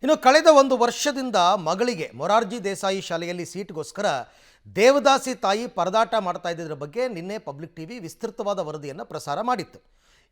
ಇನ್ನು ಕಳೆದ ಒಂದು ವರ್ಷದಿಂದ ಮಗಳಿಗೆ ಮೊರಾರ್ಜಿ ದೇಸಾಯಿ ಶಾಲೆಯಲ್ಲಿ ಸೀಟ್ಗೋಸ್ಕರ ದೇವದಾಸಿ ತಾಯಿ ಪರದಾಟ ಮಾಡ್ತಾ ಇದ್ದಿದ್ದರ ಬಗ್ಗೆ ನಿನ್ನೆ ಪಬ್ಲಿಕ್ ಟಿವಿ ವಿಸ್ತೃತವಾದ ವರದಿಯನ್ನು ಪ್ರಸಾರ ಮಾಡಿತ್ತು.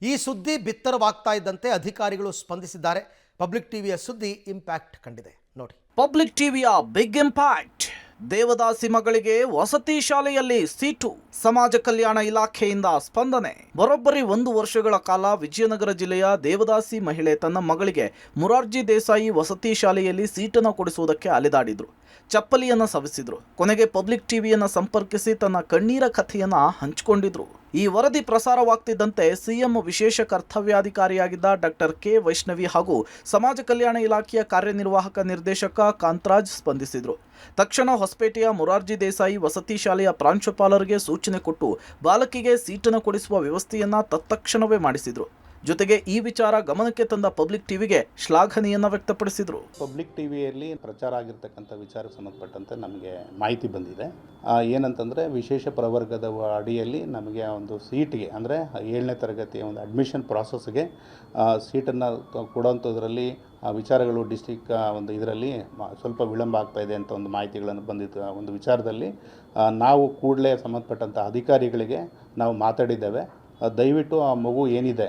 ಈ ಸುದ್ದಿ ಬಿತ್ತರವಾಗ್ತಾ ಇದ್ದಂತೆ ಅಧಿಕಾರಿಗಳು ಸ್ಪಂದಿಸಿದ್ದಾರೆ. ಪಬ್ಲಿಕ್ ಟಿವಿಯ ಸುದ್ದಿ ಇಂಪ್ಯಾಕ್ಟ್ ಕಂಡಿದೆ ನೋಡಿ. ಪಬ್ಲಿಕ್ ಟಿವಿಯ ಬಿಗ್ ಇಂಪ್ಯಾಕ್ಟ್. ದೇವದಾಸಿ ಮಗಳಿಗೆ ವಸತಿ ಶಾಲೆಯಲ್ಲಿ ಸೀಟು. ಸಮಾಜ ಕಲ್ಯಾಣ ಇಲಾಖೆಯಿಂದ ಸ್ಪಂದನೆ. ಬರೋಬ್ಬರಿ 1 ವರ್ಷಗಳ ಕಾಲ ವಿಜಯನಗರ ಜಿಲ್ಲೆಯ ದೇವದಾಸಿ ಮಹಿಳೆ ತನ್ನ ಮಗಳಿಗೆ ಮೊರಾರ್ಜಿ ದೇಸಾಯಿ ವಸತಿ ಶಾಲೆಯಲ್ಲಿ ಸೀಟನ್ನು ಕೊಡಿಸುವುದಕ್ಕೆ ಅಲೆದಾಡಿದ್ರು. ಚಪ್ಪಲಿಯನ್ನು ಸವಿಸಿದ್ರು. ಕೊನೆಗೆ ಪಬ್ಲಿಕ್ ಟಿವಿಯನ್ನು ಸಂಪರ್ಕಿಸಿ ತನ್ನ ಕಣ್ಣೀರ ಕಥೆಯನ್ನ ಹಂಚಿಕೊಂಡಿದ್ರು. ಈ ವರದಿ ಪ್ರಸಾರವಾಗ್ತಿದ್ದಂತೆ ಸಿಎಂ ವಿಶೇಷ ಕರ್ತವ್ಯಾಧಿಕಾರಿಯಾಗಿದ್ದ ಡಾಕ್ಟರ್ ಕೆ ವೈಷ್ಣವಿ ಹಾಗೂ ಸಮಾಜ ಕಲ್ಯಾಣ ಇಲಾಖೆಯ ಕಾರ್ಯನಿರ್ವಾಹಕ ನಿರ್ದೇಶಕ ಕಾಂತರಾಜ್ ಸ್ಪಂದಿಸಿದ್ರು. ತಕ್ಷಣ ಹೊಸಪೇಟೆಯ ಮೊರಾರ್ಜಿ ದೇಸಾಯಿ ವಸತಿ ಶಾಲೆಯ ಪ್ರಾಂಶುಪಾಲರಿಗೆ ಸೂಚನೆ ಕೊಟ್ಟು ಬಾಲಕಿಗೆ ಸೀಟನ್ನು ಕೊಡಿಸುವ ವ್ಯವಸ್ಥೆಯನ್ನ ತತ್ಕ್ಷಣವೇ ಮಾಡಿಸಿದ್ರು. ಜೊತೆಗೆ ಈ ವಿಚಾರ ಗಮನಕ್ಕೆ ತಂದ ಪಬ್ಲಿಕ್ ಟಿವಿಗೆ ಶ್ಲಾಘನೆಯನ್ನ ವ್ಯಕ್ತಪಡಿಸಿದ್ರು. ಪಬ್ಲಿಕ್ ಟಿವಿಯಲ್ಲಿ ಪ್ರಚಾರ ಆಗಿರ್ತಕ್ಕಂಥ ವಿಚಾರಕ್ಕೆ ಸಂಬಂಧಪಟ್ಟಂತೆ ನಮಗೆ ಮಾಹಿತಿ ಬಂದಿದೆ. ಏನಂತಂದರೆ ವಿಶೇಷ ಪ್ರವರ್ಗದ ಅಡಿಯಲ್ಲಿ ನಮಗೆ ಒಂದು ಸೀಟಿಗೆ ಅಂದರೆ 7ನೇ ತರಗತಿಯ ಒಂದು ಅಡ್ಮಿಷನ್ ಪ್ರಾಸೆಸ್ಗೆ ಸೀಟನ್ನು ಕೊಡೋಂಥದ್ರಲ್ಲಿ ವಿಚಾರಗಳು ಡಿಸ್ಟಿಕ್ ಒಂದು ಇದರಲ್ಲಿ ಸ್ವಲ್ಪ ವಿಳಂಬ ಆಗ್ತಾಯಿದೆ ಅಂತ ಒಂದು ಮಾಹಿತಿಗಳನ್ನು ಬಂದಿದ್ದು. ಒಂದು ವಿಚಾರದಲ್ಲಿ ನಾವು ಕೂಡಲೇ ಸಂಬಂಧಪಟ್ಟಂಥ ಅಧಿಕಾರಿಗಳಿಗೆ ನಾವು ಮಾತಾಡಿದ್ದೇವೆ. ದಯವಿಟ್ಟು ಆ ಮಗು ಏನಿದೆ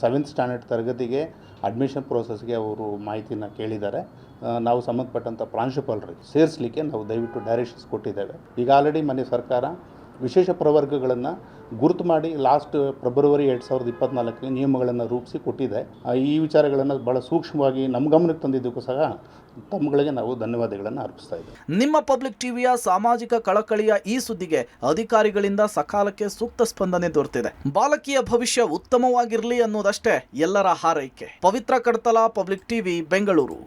7th ಸ್ಟ್ಯಾಂಡರ್ಡ್ ತರಗತಿಗೆ ಅಡ್ಮಿಷನ್ ಪ್ರೋಸೆಸ್ಗೆ ಅವರು ಮಾಹಿತಿನ ಕೇಳಿದ್ದಾರೆ. ನಾವು ಸಂಬಂಧಪಟ್ಟಂಥ ಪ್ರಾಂಶುಪಾಲರಿಗೆ ಸೇರಿಸಲಿಕ್ಕೆ ನಾವು ದಯವಿಟ್ಟು ಡೈರೆಕ್ಷನ್ಸ್ ಕೊಟ್ಟಿದ್ದೇವೆ. ಈಗ ಆಲ್ರೆಡಿ ಮನೆ ಸರ್ಕಾರ ವಿಶೇಷ ಪ್ರವರ್ಗಗಳನ್ನು ಗುರುತು ಮಾಡಿ ಲಾಸ್ಟ್ ಫೆಬ್ರವರಿ 2024 ನಿಯಮಗಳನ್ನು ರೂಪಿಸಿ ಕೊಟ್ಟಿದೆ. ಈ ವಿಚಾರಗಳನ್ನು ಭಾಳ ಸೂಕ್ಷ್ಮವಾಗಿ ನಮ್ಮ ಗಮನಕ್ಕೆ ತಂದಿದ್ದಕ್ಕೂ ಸಹ ತಮ್ಮಗಳಿಗೆ ನಾವು ಧನ್ಯವಾದಗಳನ್ನು ಅರ್ಪಿಸ್ತಾ ಇದ್ದೇವೆ. ನಿಮ್ಮ ಪಬ್ಲಿಕ್ ಟಿವಿಯ ಸಾಮಾಜಿಕ ಕಳಕಳಿಯ ಈ ಸುದ್ದಿಗೆ ಅಧಿಕಾರಿಗಳಿಂದ ಸಕಾಲಕ್ಕೆ ಸೂಕ್ತ ಸ್ಪಂದನೆ ದೊರೆತಿದೆ. ಬಾಲಕಿಯ ಭವಿಷ್ಯ ಉತ್ತಮವಾಗಿರಲಿ ಅನ್ನೋದಷ್ಟೇ ಎಲ್ಲರ ಹಾರೈಕೆ. ಪವಿತ್ರ ಕಡ್ತಲ, ಪಬ್ಲಿಕ್ ಟಿವಿ, ಬೆಂಗಳೂರು.